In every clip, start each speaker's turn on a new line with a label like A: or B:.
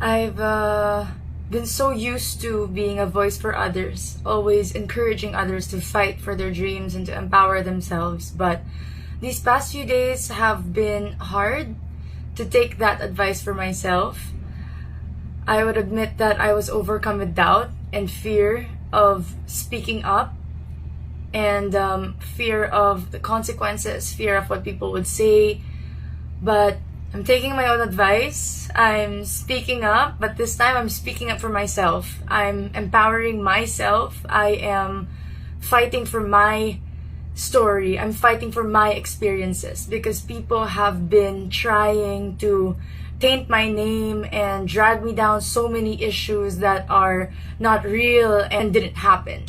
A: I've been so used to being a voice for others, always encouraging others to fight for their dreams and to empower themselves. But these past few days have been hard to take that advice for myself. I would admit that I was overcome with doubt and fear of speaking up, and fear of the consequences, fear of what people would say. But I'm taking my own advice. I'm speaking up, but this time I'm speaking up for myself. I'm empowering myself. I am fighting for my story. I'm fighting for my experiences because people have been trying to taint my name and drag me down so many issues that are not real and didn't happen.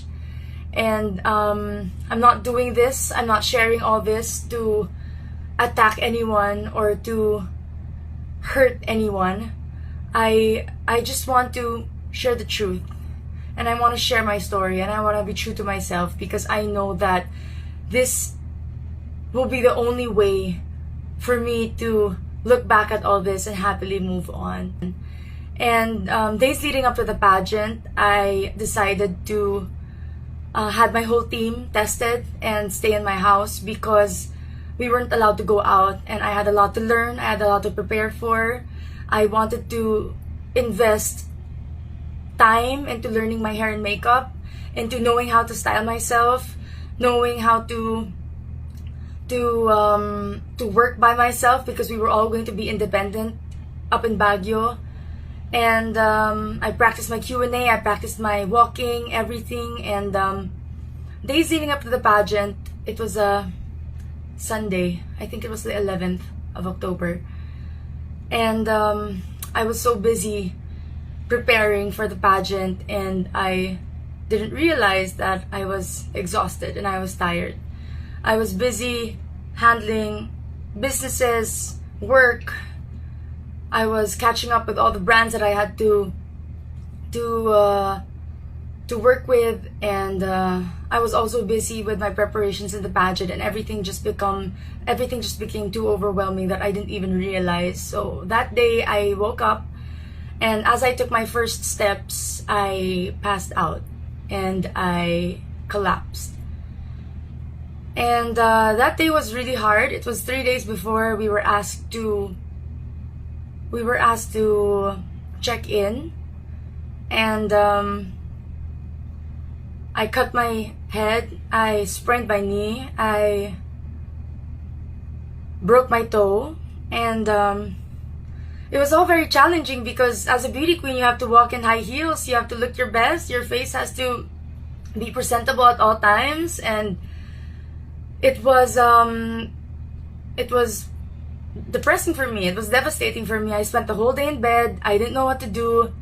A: And I'm not doing this, I'm not sharing all this to attack anyone or to hurt anyone. I just want to share the truth, and I want to share my story, and I want to be true to myself because I know that this will be the only way for me to look back at all this and happily move on. And days leading up to the pageant, I decided to had my whole team tested and stay in my house because we weren't allowed to go out, and I had a lot to learn, I had a lot to prepare for. I wanted to invest time into learning my hair and makeup, into knowing how to style myself, knowing how to work by myself because we were all going to be independent up in Baguio. And I practiced my Q&A, I practiced my walking, everything. And days leading up to the pageant, it was a Sunday. I think it was the 11th of October. And I was so busy preparing for the pageant, and I didn't realize that I was exhausted and I was tired. I was busy handling businesses, work. I was catching up with all the brands that I had to work with, and I was also busy with my preparations in the pageant, and everything just became too overwhelming that I didn't even realize. So that day I woke up, and as I took my first steps, I passed out and I collapsed. And that day was really hard. It was 3 days before we were asked to check in, and I cut my head, I sprained my knee, I broke my toe, and it was all very challenging because as a beauty queen, you have to walk in high heels, you have to look your best, your face has to be presentable at all times, and it was depressing for me. It was devastating for me. I spent the whole day in bed. I didn't know what to do.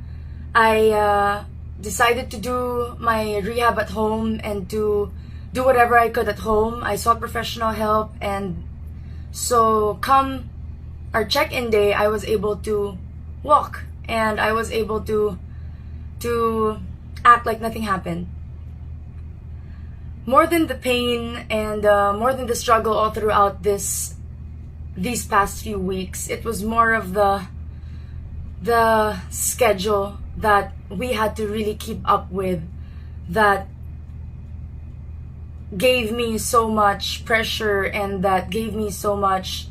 A: I decided to do my rehab at home and to do whatever I could at home. I sought professional help, and so come our check-in day, I was able to walk, and I was able to act like nothing happened. More than the pain and more than the struggle all throughout these past few weeks, it was more of the schedule that we had to really keep up with that gave me so much pressure, and that gave me so much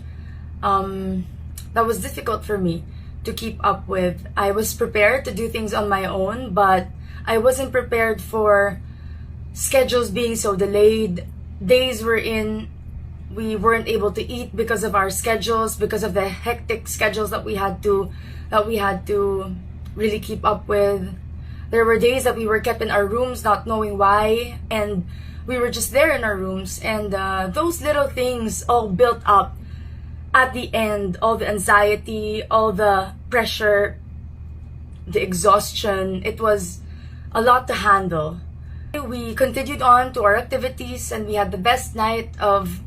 A: that was difficult for me to keep up with. I was prepared to do things on my own, but I wasn't prepared for schedules being so delayed. Days we weren't able to eat because of our schedules, because of the hectic schedules that we had to really keep up with. There were days that we were kept in our rooms not knowing why, and we were just there in our rooms, and those little things all built up at the end. All the anxiety, all the pressure, the exhaustion, it was a lot to handle. We continued on to our activities, and we had the best night of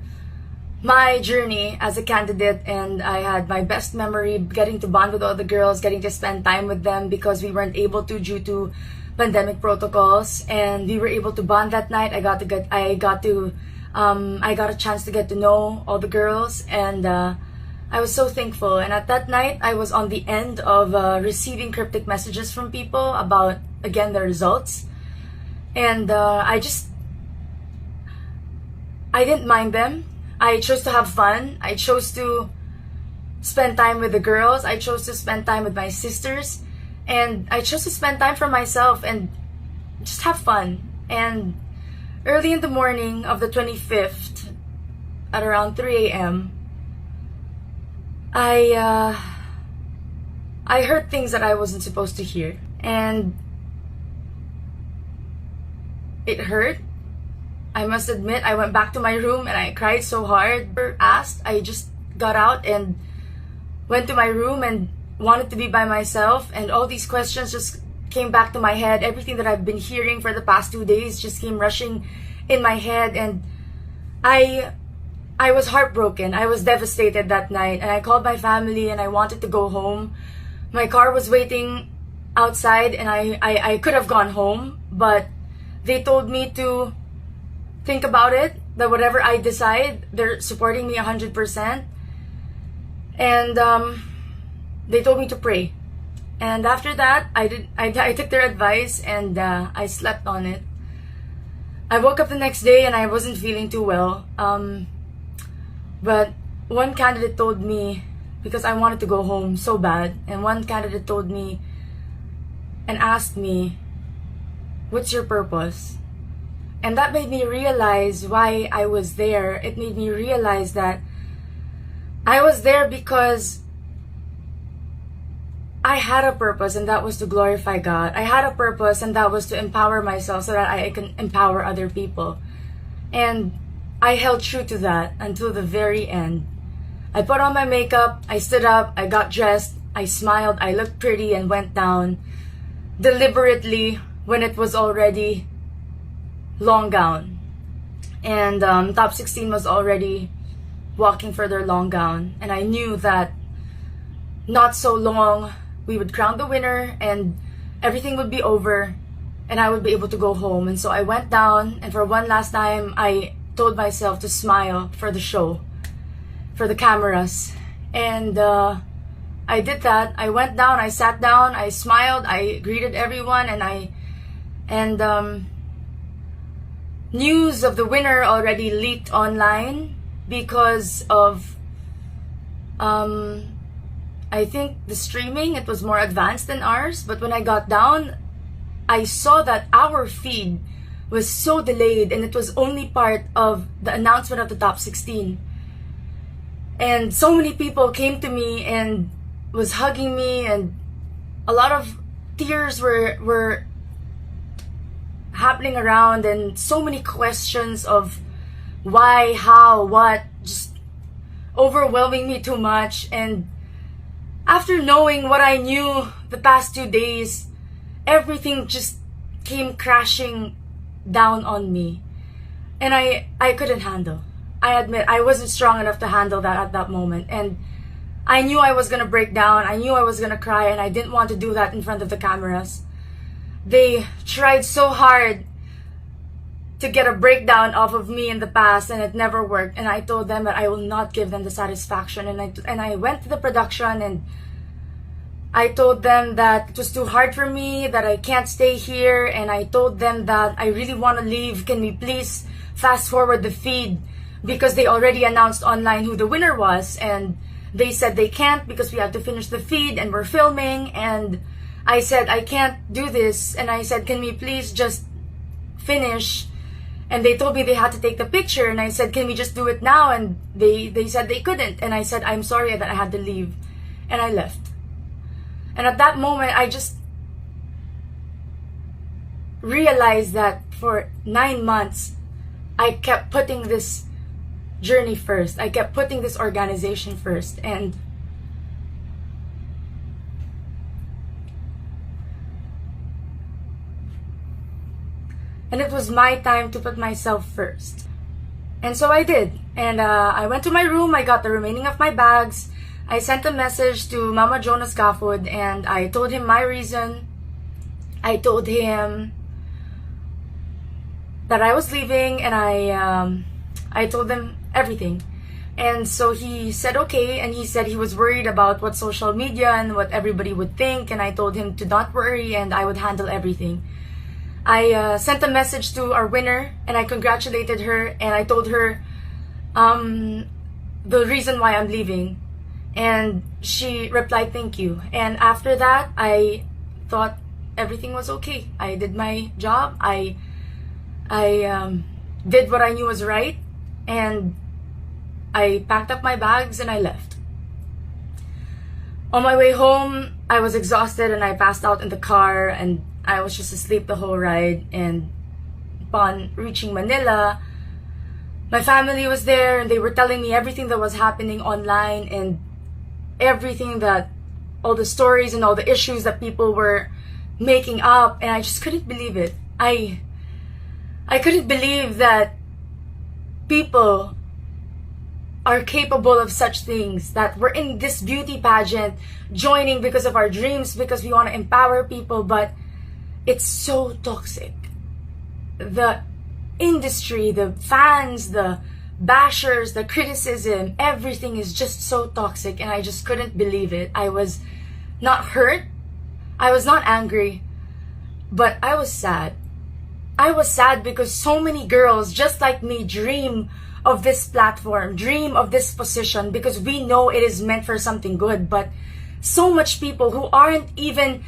A: my journey as a candidate, and I had my best memory getting to bond with all the girls, getting to spend time with them because we weren't able to due to pandemic protocols, and we were able to bond that night. I got a chance to get to know all the girls, and I was so thankful. And at that night, I was on the end of receiving cryptic messages from people about, again, the results. And I didn't mind them. I chose to have fun. I chose to spend time with the girls. I chose to spend time with my sisters. And I chose to spend time for myself and just have fun. And early in the morning of the 25th, at around 3 a.m., I heard things that I wasn't supposed to hear. And it hurt. I must admit, I went back to my room and I cried so hard. I just got out and went to my room and wanted to be by myself, and all these questions just came back to my head. Everything that I've been hearing for the past 2 days just came rushing in my head, and I was heartbroken. I was devastated that night, and I called my family and I wanted to go home. My car was waiting outside and I could have gone home, but they told me to think about it, that whatever I decide, they're supporting me 100%. And they told me to pray. And after that, I took their advice and I slept on it. I woke up the next day and I wasn't feeling too well. But one candidate told me, because I wanted to go home so bad, and one candidate told me and asked me, "What's your purpose?" And that made me realize why I was there. It made me realize that I was there because I had a purpose, and that was to glorify God. I had a purpose, and that was to empower myself so that I can empower other people. And I held true to that until the very end. I put on my makeup, I stood up, I got dressed, I smiled, I looked pretty, and went down deliberately when it was already long gown. And top 16 was already walking for their long gown. And I knew that not so long we would crown the winner and everything would be over and I would be able to go home. And so I went down, and for one last time I told myself to smile for the show, for the cameras. And I did that. I went down, I sat down, I smiled, I greeted everyone, and news of the winner already leaked online because of I think the streaming, it was more advanced than ours. But when I got down, I saw that our feed was so delayed, and it was only part of the announcement of the top 16. And so many people came to me and was hugging me, and a lot of tears were happening around, and so many questions of why, how, what, just overwhelming me too much. And after knowing what I knew the past 2 days, everything just came crashing down on me. And I couldn't handle. I admit I wasn't strong enough to handle that at that moment. And I knew I was gonna break down. I knew I was gonna cry, and I didn't want to do that in front of the cameras. They tried so hard to get a breakdown off of me in the past, and it never worked. And I told them that I will not give them the satisfaction. And I went to the production and I told them that it was too hard for me, that I can't stay here. And I told them that I really want to leave. Can we please fast forward the feed? Because they already announced online who the winner was. And they said they can't because we have to finish the feed and we're filming. And I said, I can't do this. And I said, can we please just finish? And they told me they had to take the picture. And I said, can we just do it now? And they said they couldn't. And I said, I'm sorry that I had to leave. And I left. And at that moment, I just realized that for 9 months, I kept putting this journey first. I kept putting this organization first. And it was my time to put myself first. And so I did. And I went to my room. I got the remaining of my bags. I sent a message to Mama Jonas Gafford, and I told him my reason. I told him that I was leaving, and I told them everything. And so he said okay, and he said he was worried about what social media and what everybody would think, and I told him to not worry and I would handle everything. I sent a message to our winner and I congratulated her, and I told her the reason why I'm leaving, and she replied thank you. And after that, I thought everything was okay. I did my job. I did what I knew was right, and I packed up my bags and I left. On my way home, I was exhausted and I passed out in the car, and I was just asleep the whole ride. And upon reaching Manila, my family was there and they were telling me everything that was happening online and everything that, all the stories and all the issues that people were making up, and I just couldn't believe it. I couldn't believe that people are capable of such things, that we're in this beauty pageant joining because of our dreams, because we want to empower people, but it's so toxic. The industry, the fans, the bashers, the criticism, everything is just so toxic, and I just couldn't believe it. I was not hurt, I was not angry, but I was sad. I was sad because so many girls just like me dream of this platform, dream of this position, because we know it is meant for something good, but so much people who aren't even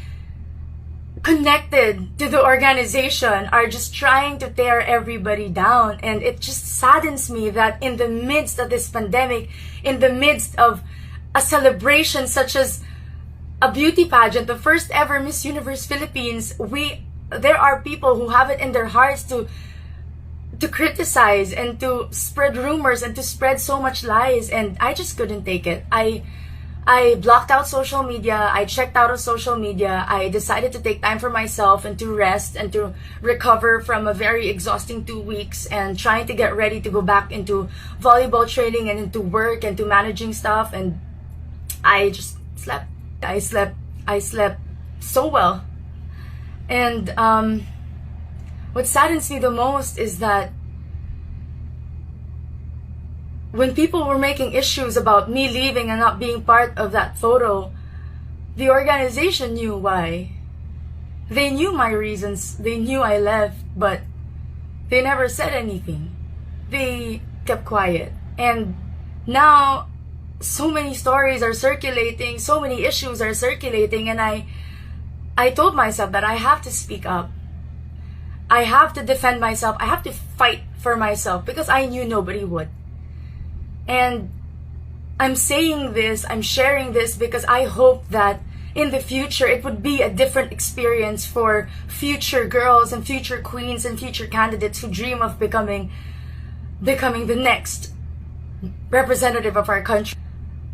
A: connected to the organization are just trying to tear everybody down. And it just saddens me that in the midst of this pandemic, in the midst of a celebration such as a beauty pageant, the first ever Miss Universe Philippines, there are people who have it in their hearts to criticize and to spread rumors and to spread so much lies, and I just couldn't take it. I blocked out social media. I checked out of social media. I decided to take time for myself and to rest and to recover from a very exhausting 2 weeks and trying to get ready to go back into volleyball training and into work and to managing stuff. And I just slept. I slept so well. And what saddens me the most is that when people were making issues about me leaving and not being part of that photo, the organization knew why. They knew my reasons. They knew I left, but they never said anything. They kept quiet. And now so many stories are circulating, so many issues are circulating, and I told myself that I have to speak up. I have to defend myself. I have to fight for myself because I knew nobody would. And I'm saying this, I'm sharing this because I hope that in the future it would be a different experience for future girls and future queens and future candidates who dream of becoming the next representative of our country.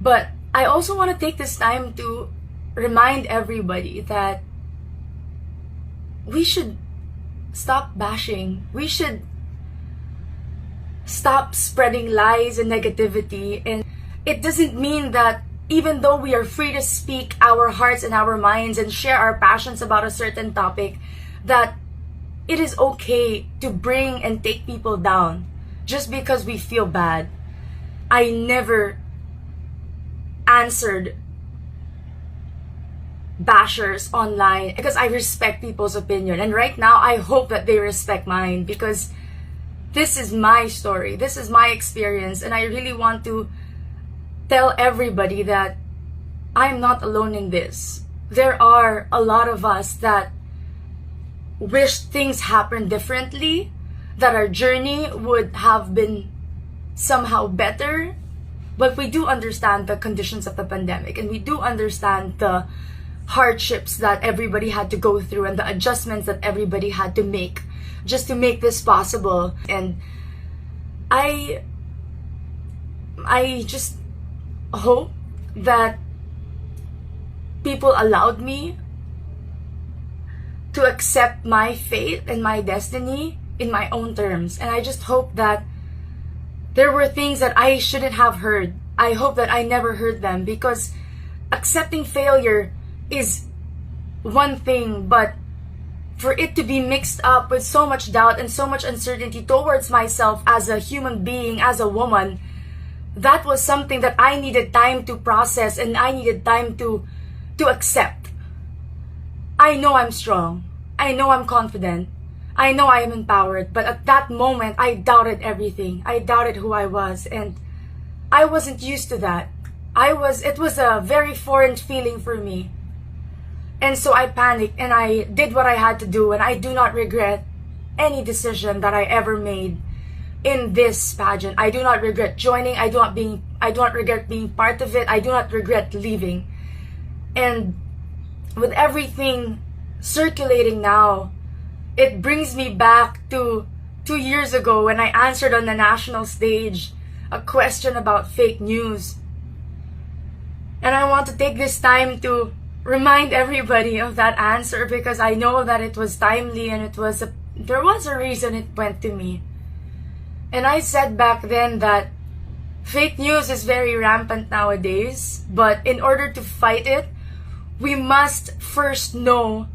A: But I also want to take this time to remind everybody that we should stop bashing. We should stop spreading lies and negativity. And it doesn't mean that even though we are free to speak our hearts and our minds and share our passions about a certain topic, that it is okay to bring and take people down just because we feel bad. I never answered bashers online because I respect people's opinion, and right now I hope that they respect mine, because this is my story, this is my experience, and I really want to tell everybody that I'm not alone in this. There are a lot of us that wish things happened differently, that our journey would have been somehow better, but we do understand the conditions of the pandemic, and we do understand the hardships that everybody had to go through and the adjustments that everybody had to make just to make this possible. And I just hope that people allowed me to accept my fate and my destiny in my own terms. And I just hope that there were things that I shouldn't have heard. I hope that I never heard them, because accepting failure is one thing, but for it to be mixed up with so much doubt and so much uncertainty towards myself as a human being, as a woman, that was something that I needed time to process and I needed time to accept. I know I'm strong. I know I'm confident. I know I am empowered. But at that moment, I doubted everything. I doubted who I was. And I wasn't used to that. It was a very foreign feeling for me. And so I panicked and I did what I had to do. And I do not regret any decision that I ever made in this pageant. I do not regret joining. I do not regret being part of it. I do not regret leaving. And with everything circulating now, it brings me back to 2 years ago when I answered on the national stage a question about fake news. And I want to take this time to remind everybody of that answer, because I know that it was timely and there was a reason it went to me. And I said back then that fake news is very rampant nowadays, but in order to fight it, we must first know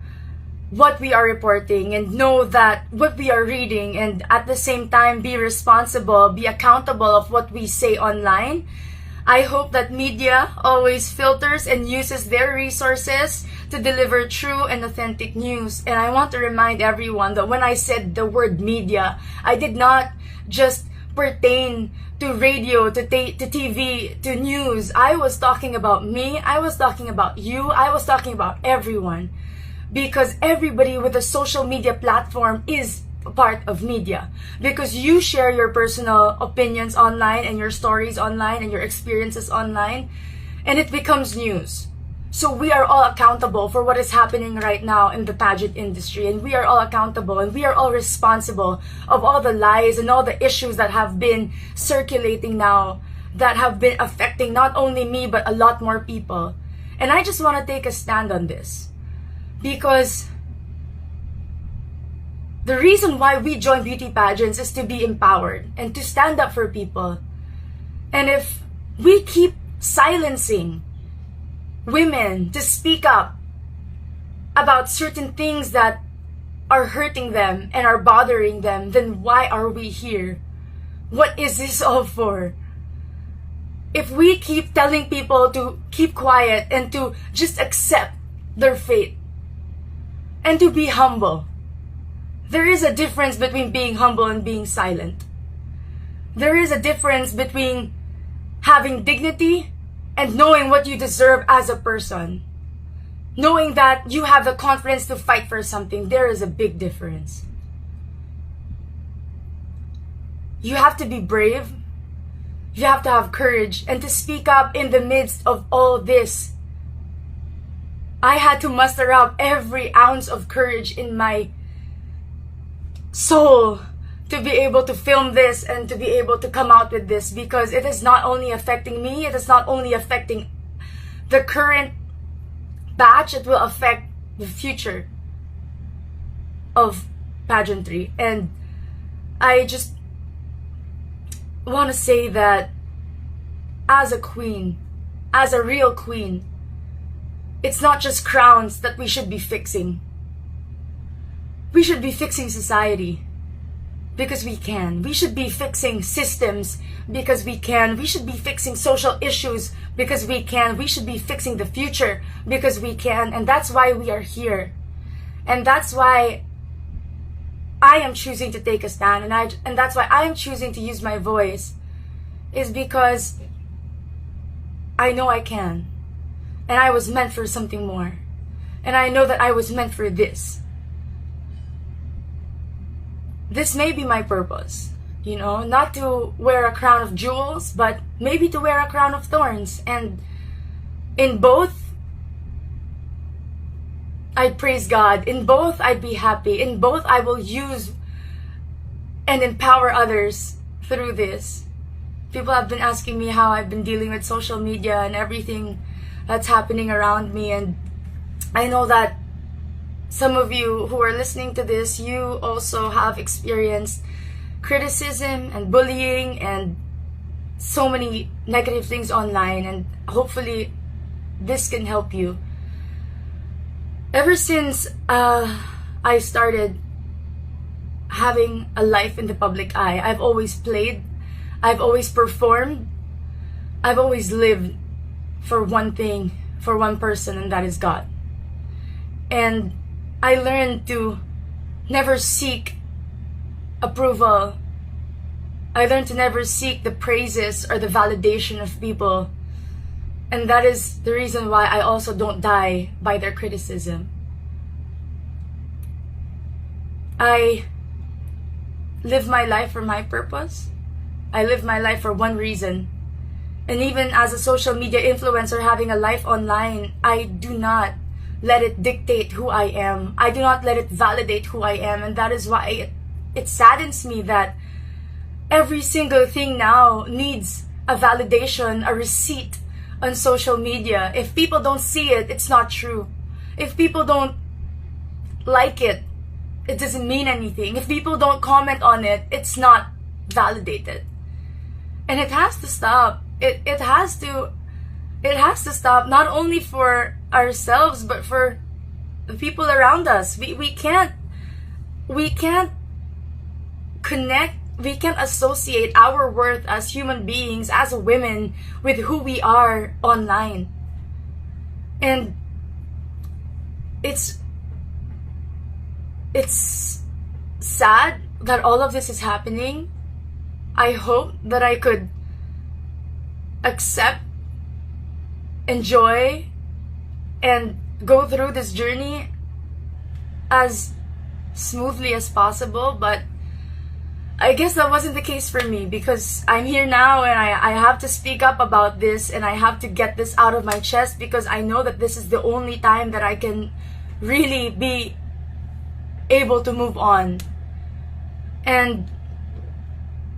A: what we are reporting and know that what we are reading, and at the same time be responsible, be accountable of what we say online. I hope that media always filters and uses their resources to deliver true and authentic news. And I want to remind everyone that when I said the word media, I did not just pertain to radio, to TV, to news. I was talking about me. I was talking about you. I was talking about everyone. Because everybody with a social media platform is a part of media. Because you share your personal opinions online and your stories online and your experiences online, and it becomes news. So we are all accountable for what is happening right now in the pageant industry, and we are all accountable and we are all responsible of all the lies and all the issues that have been circulating now, that have been affecting not only me but a lot more people. And I just want to take a stand on this, because the reason why we join beauty pageants is to be empowered and to stand up for people. And if we keep silencing women to speak up about certain things that are hurting them and are bothering them, then why are we here? What is this all for? If we keep telling people to keep quiet and to just accept their fate and to be humble, there is a difference between being humble and being silent. There is a difference between having dignity and knowing what you deserve as a person. Knowing that you have the confidence to fight for something. There is a big difference. You have to be brave. You have to have courage and to speak up in the midst of all this. I had to muster up every ounce of courage in my soul to be able to film this and to be able to come out with this, because it is not only affecting me, it is not only affecting the current batch, it will affect the future of pageantry. And I just want to say that as a queen, as a real queen, it's not just crowns that we should be fixing. We should be fixing society. Because we can. We should be fixing systems because we can. We should be fixing social issues because we can. We should be fixing the future because we can. And that's why we are here. And that's why I am choosing to take a stand. And that's why I am choosing to use my voice. Is because I know I can. And I was meant for something more. And I know that I was meant for this. This may be my purpose, not to wear a crown of jewels, but maybe to wear a crown of thorns. And in both, I'd praise God. In both, I'd be happy. In both, I will use and empower others through this. People have been asking me how I've been dealing with social media and everything that's happening around me. And I know that some of you who are listening to this, you also have experienced criticism and bullying and so many negative things online, and hopefully this can help you. Ever since I started having a life in the public eye, I've always played, I've always performed, I've always lived for one thing, for one person, and that is God. And I learned to never seek approval. I learned to never seek the praises or the validation of people. And that is the reason why I also don't die by their criticism. I live my life for my purpose. I live my life for one reason. And even as a social media influencer having a life online, I do not let it dictate who I am. I do not let it validate who I am. And that is why it saddens me that every single thing now needs a validation, a receipt on social media. If people don't see it, it's not true. If people don't like it, it doesn't mean anything. If people don't comment on it, it's not validated. And it has to stop. It has to stop, not only for ourselves but for the people around us. We can't connect, we can't associate our worth as human beings, as women, with who we are online. And it's sad that all of this is happening. I hope that I could accept, enjoy, and go through this journey as smoothly as possible, but I guess that wasn't the case for me, because I'm here now and I have to speak up about this, and I have to get this out of my chest, because I know that this is the only time that I can really be able to move on. And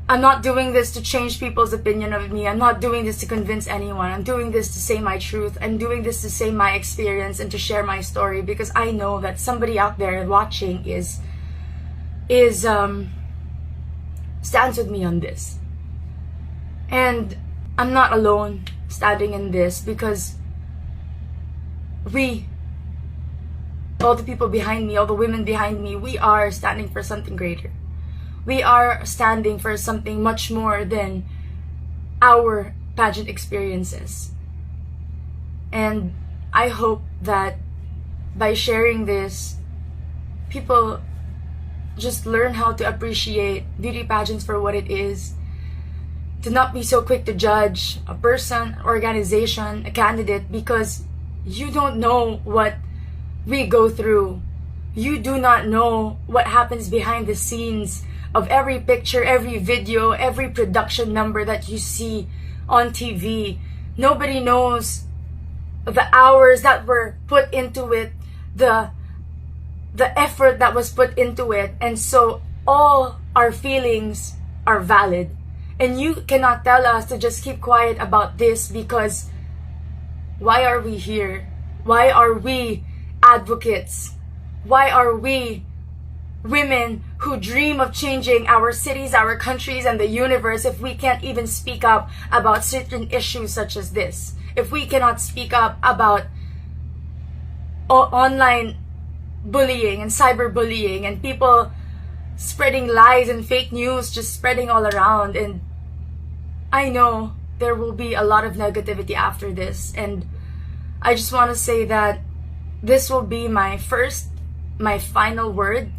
A: I'm not doing this to change people's opinion of me. I'm not doing this to convince anyone. I'm doing this to say my truth. I'm doing this to say my experience and to share my story, because I know that somebody out there watching stands with me on this. And I'm not alone standing in this, because all the people behind me, all the women behind me, we are standing for something greater. We are standing for something much more than our pageant experiences. And I hope that by sharing this, people just learn how to appreciate beauty pageants for what it is, to not be so quick to judge a person, organization, a candidate, because you don't know what we go through. You do not know what happens behind the scenes of every picture, every video, every production number that you see on TV. Nobody knows the hours that were put into it, the effort that was put into it. And so all our feelings are valid. And you cannot tell us to just keep quiet about this, because why are we here? Why are we advocates? Why are we women who dream of changing our cities, our countries, and the universe if we can't even speak up about certain issues such as this? If we cannot speak up about online bullying and cyberbullying and people spreading lies and fake news just spreading all around. And I know there will be a lot of negativity after this, and I just want to say that this will be my final word.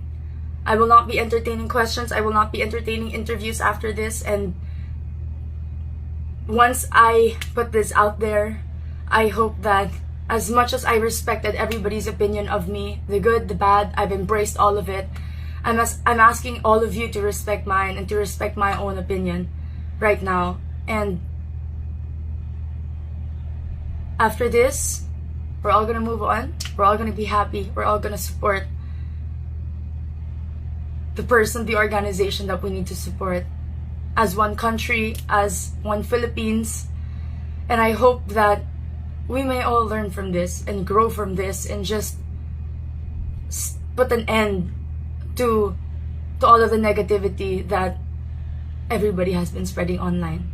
A: I will not be entertaining questions. I will not be entertaining interviews after this. And once I put this out there, I hope that as much as I respected everybody's opinion of me, the good, the bad, I've embraced all of it. I'm asking all of you to respect mine and to respect my own opinion right now. And after this, we're all gonna move on. We're all gonna be happy. We're all gonna support the person, the organization that we need to support as one country, as one Philippines. And I hope that we may all learn from this and grow from this and just put an end to all of the negativity that everybody has been spreading online.